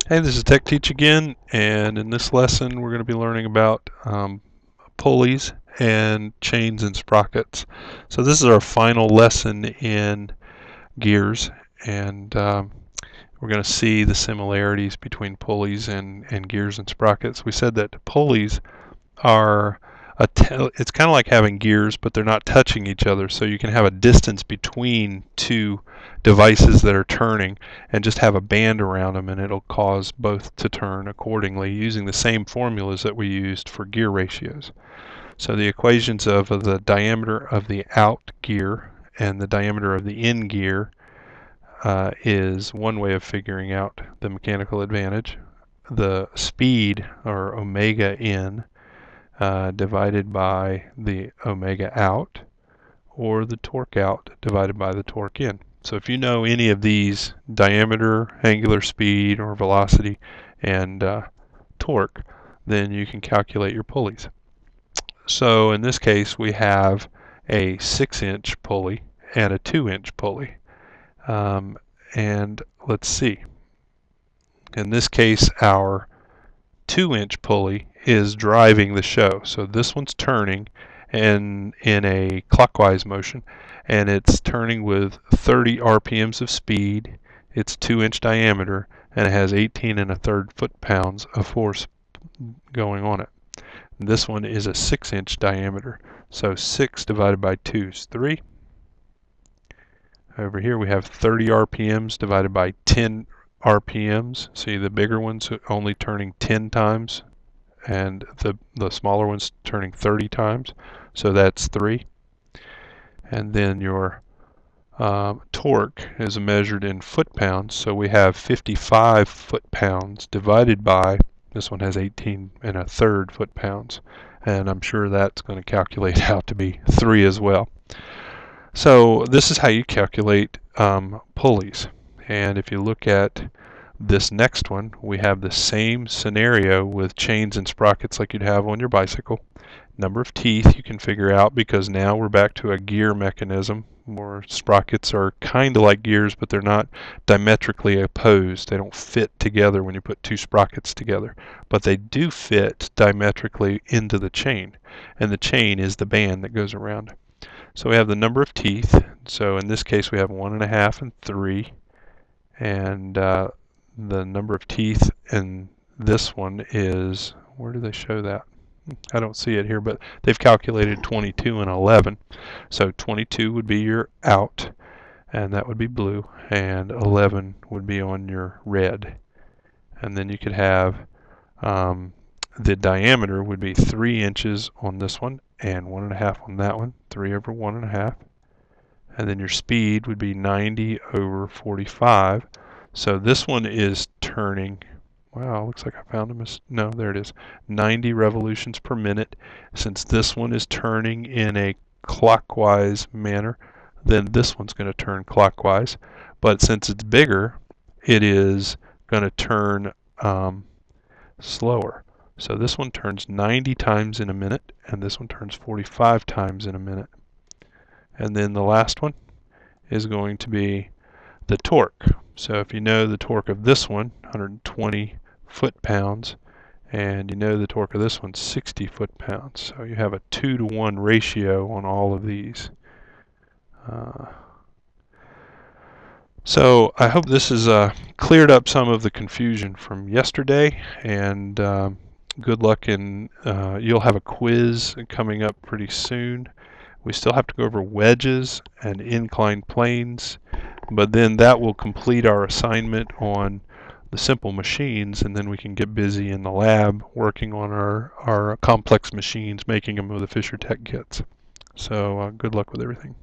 Hey, this is Tech Teach again, and in this lesson we're going to be learning about pulleys and chains and sprockets. So this is our final lesson in gears, and we're going to see the similarities between pulleys and gears and sprockets. We said that pulleys are it's kind of like having gears, but they're not touching each other, so you can have a distance between two devices that are turning and just have a band around them, and it'll cause both to turn accordingly using the same formulas that we used for gear ratios. So the equations of the diameter of the out gear and the diameter of the in gear is one way of figuring out the mechanical advantage. The speed, or omega in, divided by the omega out, or the torque out divided by the torque in. So if you know any of these, diameter, angular speed or velocity, and torque, then you can calculate your pulleys. So in this case we have a 6-inch pulley and a 2-inch pulley. And let's see. In this case our 2-inch pulley is driving the show. So this one's turning and in a clockwise motion, and it's turning with 30 RPMs of speed. It's 2-inch diameter, and it has 18 1/3 foot-pounds of force going on it. This one is a 6-inch diameter, so 6 divided by 2 is 3. Over here we have 30 RPMs divided by 10 RPMs. See, the bigger one's only turning 10 times and the smaller one's turning 30 times, so that's 3. And then your torque is measured in foot-pounds, so we have 55 foot-pounds divided by, this one has 18 1/3 foot-pounds, and I'm sure that's going to calculate out to be 3 as well. So this is how you calculate pulleys. And if you look at this next one, we have the same scenario with chains and sprockets like you'd have on your bicycle. Number of teeth you can figure out, because now we're back to a gear mechanism, where sprockets are kind of like gears, but they're not diametrically opposed. They don't fit together when you put two sprockets together, but they do fit diametrically into the chain, and the chain is the band that goes around. So we have the number of teeth. So in this case we have 1.5 and 3, and the number of teeth in this one is, where do they show that? I don't see it here, but they've calculated 22 and 11. So 22 would be your out, and that would be blue, and 11 would be on your red. And then you could have the diameter would be 3 inches on this one and 1.5 on that one, 3 over 1.5. And then your speed would be 90 over 45. So this one is turning, wow, looks like I found a no, there it is, 90 revolutions per minute. Since this one is turning in a clockwise manner, then this one's going to turn clockwise. But since it's bigger, it is going to turn slower. So this one turns 90 times in a minute, and this one turns 45 times in a minute. And then the last one is going to be the torque. So if you know the torque of this one, 120 foot-pounds, and you know the torque of this one, 60 foot-pounds. So you have a 2-to-1 ratio on all of these. So I hope this has cleared up some of the confusion from yesterday, and good luck in, you'll have a quiz coming up pretty soon. We still have to go over wedges and inclined planes, but then that will complete our assignment on the simple machines, and then we can get busy in the lab working on our complex machines, making them with the Fisher Tech kits. So good luck with everything.